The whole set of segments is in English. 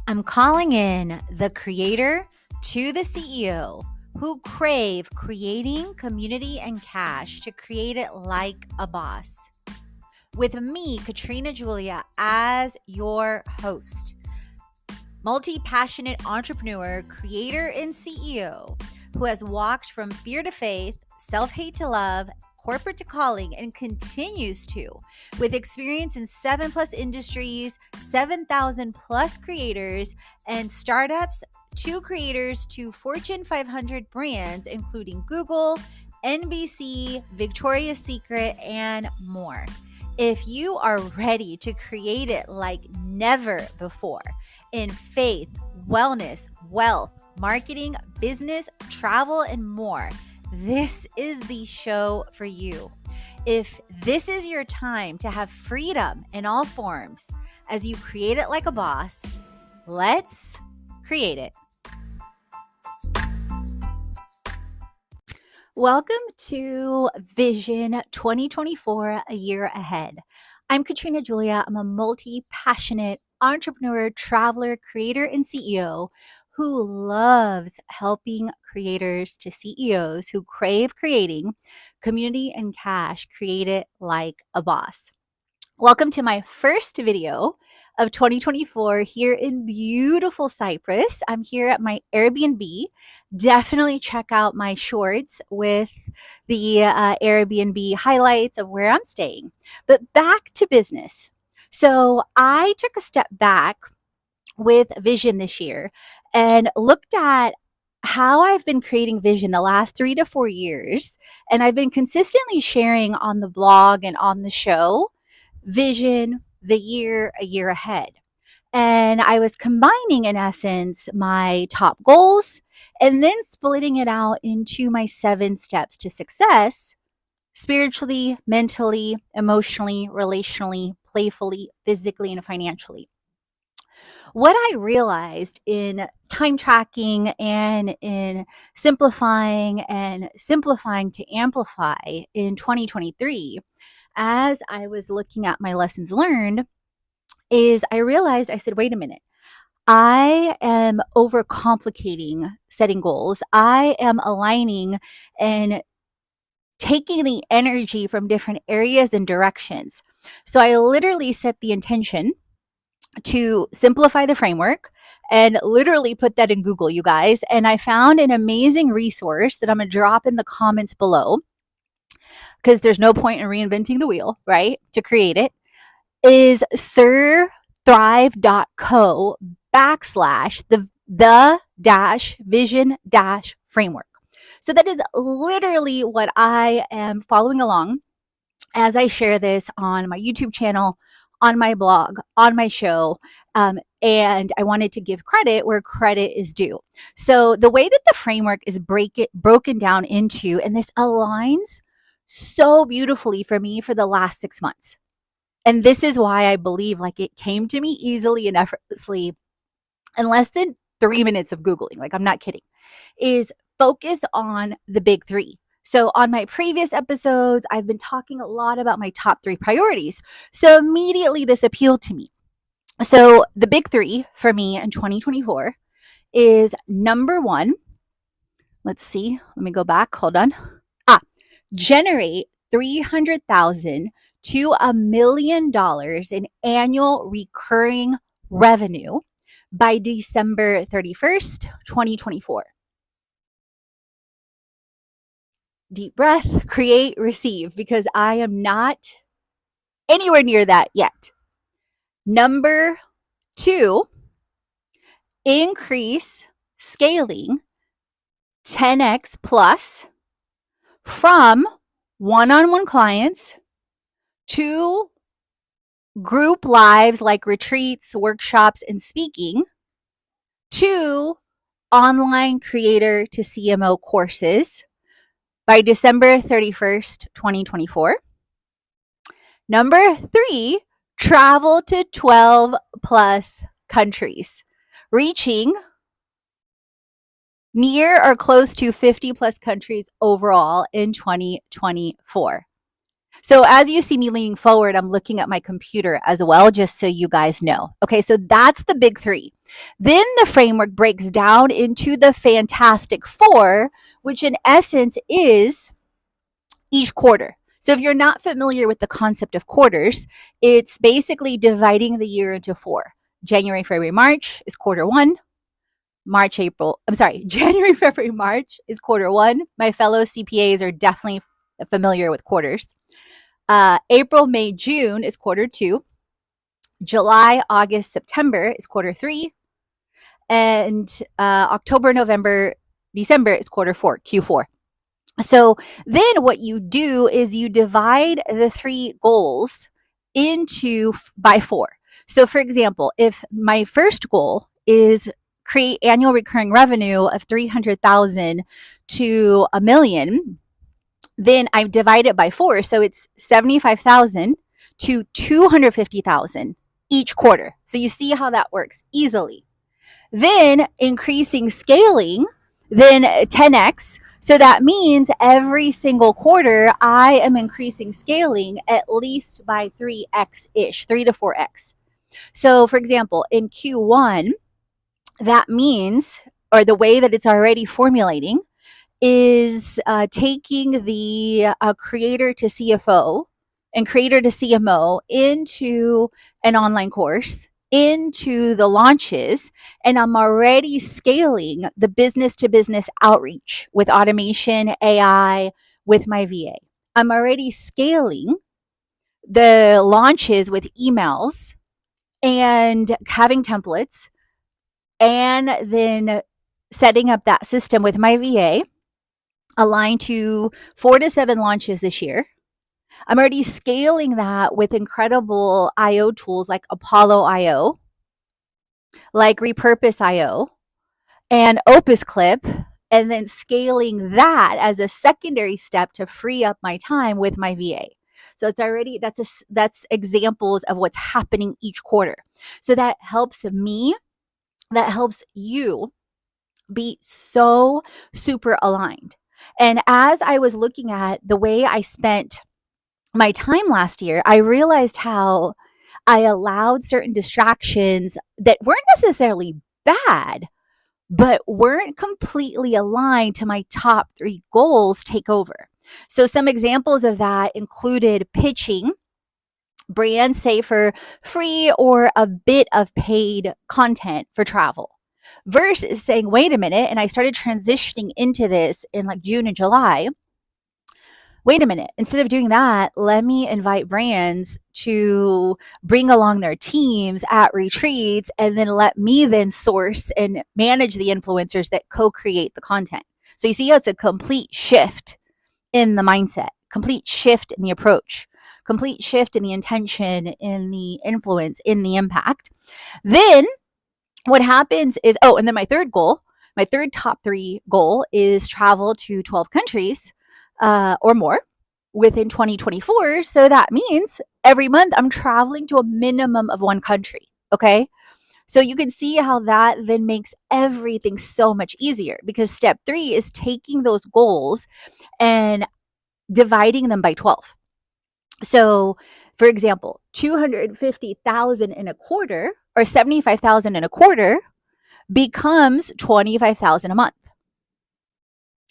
I'm calling in the creator to the CEO who crave creating community and cash to create it like a boss. With me, Katrina Julia, as your host, multi-passionate entrepreneur, creator, and CEO who has walked from fear to faith, self-hate to love, corporate to calling, and continues to, with experience in 7+ industries, 7,000+ creators and startups, to creators to Fortune 500 brands, including Google, NBC, Victoria's Secret, and more. If you are ready to create it like never before in faith, wellness, wealth, marketing, business, travel, and more, this is the show for you. If this is your time to have freedom in all forms as you create it like a boss, let's create it. Welcome to Vision 2024, a year ahead. I'm Katrina Julia. I'm a multi-passionate entrepreneur, traveler, creator, and CEO who loves helping creators to CEOs who crave creating community and cash, create it like a boss. Welcome to my first video of 2024 here in beautiful Cyprus. I'm here at my Airbnb. Definitely check out my shorts with the Airbnb highlights of where I'm staying. But back to business. So I took a step back with Vision this year and looked at how I've been creating Vision the last 3 to 4 years. And I've been consistently sharing on the blog and on the show Vision, the year, a year ahead. And I was combining, in essence, my top goals and then splitting it out into my 7 steps to success spiritually, mentally, emotionally, relationally, playfully, physically, and financially. What I realized in time tracking and in simplifying to amplify in 2023, as I was looking at my lessons learned, is I realized, I said, wait a minute, I am overcomplicating setting goals. I am aligning and taking the energy from different areas and directions. So I literally set the intention to simplify the framework and literally put that in Google, you guys. And I found an amazing resource that I'm going to drop in the comments below because there's no point in reinventing the wheel, right? To create it is sirthrive.co/the-vision-framework. So that is literally what I am following along as I share this on my YouTube channel, on my blog, on my show, and I wanted to give credit where credit is due. So the way that the framework is broken down into, and this aligns so beautifully for me for the last 6 months. And this is why I believe like it came to me easily and effortlessly in less than 3 minutes of Googling. Like, I'm not kidding. Is focus on the big 3. So on my previous episodes, I've been talking a lot about my top 3 priorities. So immediately this appealed to me. So the big 3 for me in 2024 is number 1. Let's see. Let me go back. Hold on. Generate $300,000 to $1 million in annual recurring revenue by December 31st, 2024. Deep breath, create, receive, because I am not anywhere near that yet. Number 2, increase scaling 10x plus from one-on-one clients to group lives like retreats, workshops, and speaking to online creator to CMO courses by December 31st, 2024. Number 3, travel to 12 plus countries, reaching near or close to 50 plus countries overall in 2024. So as you see me leaning forward, I'm looking at my computer as well, just so you guys know. Okay, so that's the big three. Then the framework breaks down into the Fantastic Four, which in essence is each quarter. So if you're not familiar with the concept of quarters, it's basically dividing the year into four. January, February, March is quarter one. January, February, March is quarter one. My fellow CPAs are definitely familiar with quarters. April, May, June is quarter two. July, August, September is quarter three. And October, November, December is quarter four, Q4. So then what you do is you divide the three goals into by four. So for example, if my first goal is create annual recurring revenue of 300,000 to a million, then I divide it by four. So it's 75,000 to 250,000 each quarter. So you see how that works easily. Then increasing scaling, then 10x. So that means every single quarter, I am increasing scaling at least by 3x ish, 3 to 4x. So, for example, in Q1, that means, or the way that it's already formulating, is taking the creator to CFO and creator to CMO into an online course, into the launches, and I'm already scaling the business to business outreach with automation, AI, with my VA. I'm already scaling the launches with emails and having templates, and then setting up that system with my VA aligned to 4 to 7 launches this year. I'm already scaling that with incredible IO tools like Apollo IO, like Repurpose IO, and Opus Clip, and then scaling that as a secondary step to free up my time with my VA. So it's already that's examples of what's happening each quarter. So that helps me, that helps you be so super aligned. And as I was looking at the way I spent my time last year, I realized how I allowed certain distractions that weren't necessarily bad, but weren't completely aligned to my top 3 goals take over. So some examples of that included pitching brands, say for free or a bit of paid content for travel, versus saying, wait a minute, and I started transitioning into this in like June and July. Wait a minute, instead of doing that, let me invite brands to bring along their teams at retreats, and then let me then source and manage the influencers that co-create the content. So you see how it's a complete shift in the mindset, complete shift in the approach, complete shift in the intention, in the influence, in the impact. Then what happens is, and then my third goal, my third top 3 goal is travel to 12 countries or more within 2024. So that means every month I'm traveling to a minimum of 1 country. Okay. So you can see how that then makes everything so much easier, because step 3 is taking those goals and dividing them by 12. So, for example, 250,000 in a quarter or 75,000 in a quarter becomes 25,000 a month.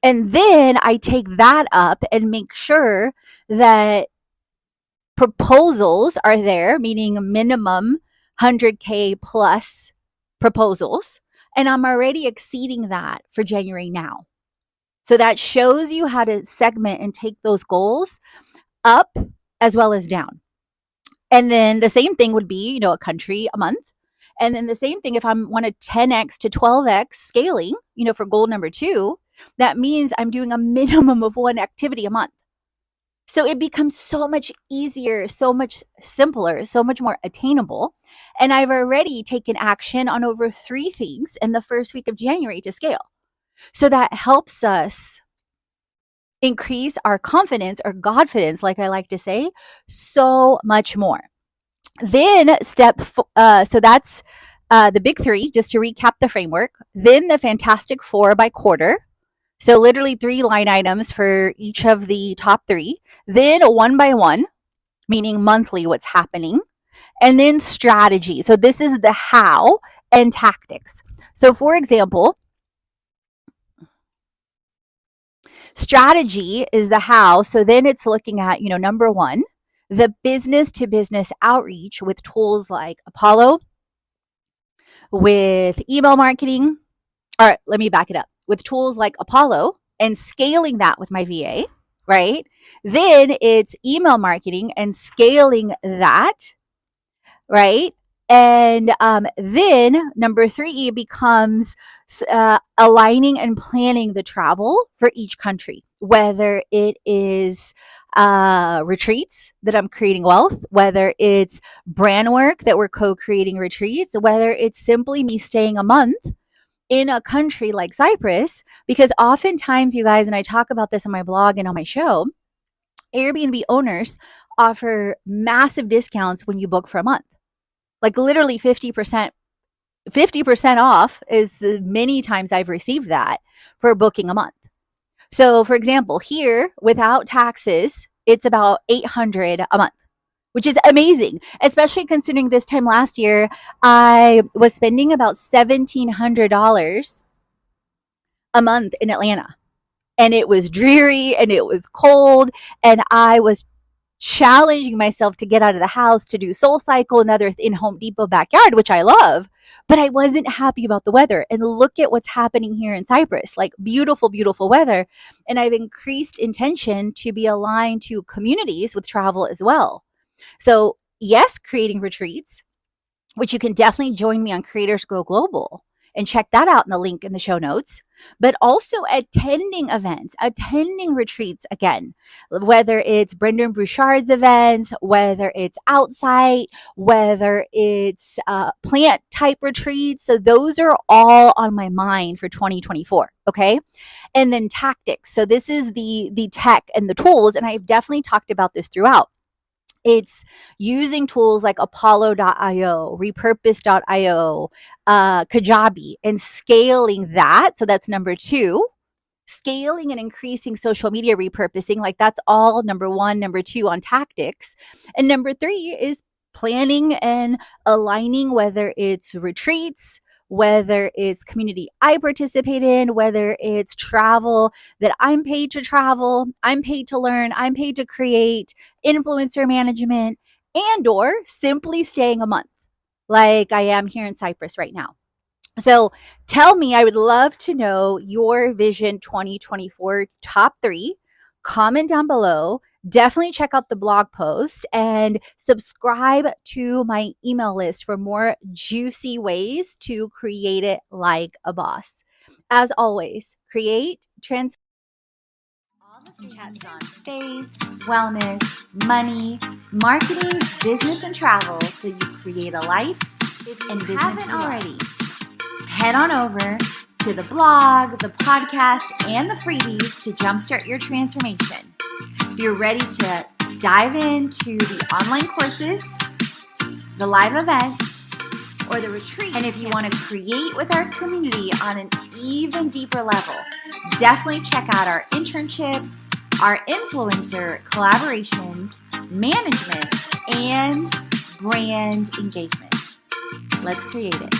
And then I take that up and make sure that proposals are there, meaning minimum 100K plus proposals. And I'm already exceeding that for January now. So that shows you how to segment and take those goals up as well as down. And then the same thing would be, a country a month. And then the same thing if I want a 10x to 12x scaling, for goal number 2, that means I'm doing a minimum of 1 activity a month. So it becomes so much easier, so much simpler, so much more attainable. And I've already taken action on over 3 things in the first week of January to scale. So that helps us increase our confidence, or Godfidence, like I like to say, so much more. Then so that's the big 3, just to recap the framework. Then the Fantastic 4 by quarter. So literally 3 line items for each of the top 3. Then one by one, meaning monthly, what's happening. And then strategy. So this is the how and tactics. So for example, strategy is the how. So then it's looking at, number one, the business to business outreach with tools like Apollo, with email marketing. All right, let me back it up. With tools like Apollo and scaling that with my VA, right? Then it's email marketing and scaling that, right? And then number 3 becomes aligning and planning the travel for each country, whether it is retreats that I'm creating wealth, whether it's brand work that we're co-creating retreats, whether it's simply me staying a month in a country like Cyprus, because oftentimes, you guys, and I talk about this on my blog and on my show, Airbnb owners offer massive discounts when you book for a month. Like literally 50% off is many times I've received that for booking a month. So for example, here without taxes, it's about $800 a month, which is amazing, especially considering this time last year, I was spending about $1,700 a month in Atlanta. And it was dreary and it was cold. And I was challenging myself to get out of the house to do Soul Cycle and other in Home Depot backyard, which I love, but I wasn't happy about the weather. And look at what's happening here in Cyprus, like beautiful, beautiful weather. And I've increased intention to be aligned to communities with travel as well. So yes, creating retreats, which you can definitely join me on Creators Go Global and check that out in the link in the show notes, but also attending events, attending retreats again, whether it's Brendan Bouchard's events, whether it's outside, whether it's plant type retreats. So those are all on my mind for 2024. Okay. And then tactics. So this is the tech and the tools. And I've definitely talked about this throughout. It's using tools like Apollo.io, Repurpose.io, Kajabi, and scaling that. So that's number 2. Scaling and increasing social media repurposing. Like that's all number 1, number 2 on tactics. And number 3 is planning and aligning, whether it's retreats, whether it's community I participate in, whether it's travel that I'm paid to travel, I'm paid to learn, I'm paid to create, influencer management, and or simply staying a month like I am here in Cyprus right now. So tell me, I would love to know your Vision 2024 top 3. Comment down below. Definitely check out the blog post and subscribe to my email list for more juicy ways to create it like a boss. As always, create, transform. All the chats on faith, wellness, money, marketing, business, and travel, so you create a life and business already. Head on over to the blog, the podcast, and the freebies to jumpstart your transformation. If you're ready to dive into the online courses, the live events, or the retreat, and if you want to create with our community on an even deeper level, definitely check out our internships, our influencer collaborations, management, and brand engagement. Let's create it.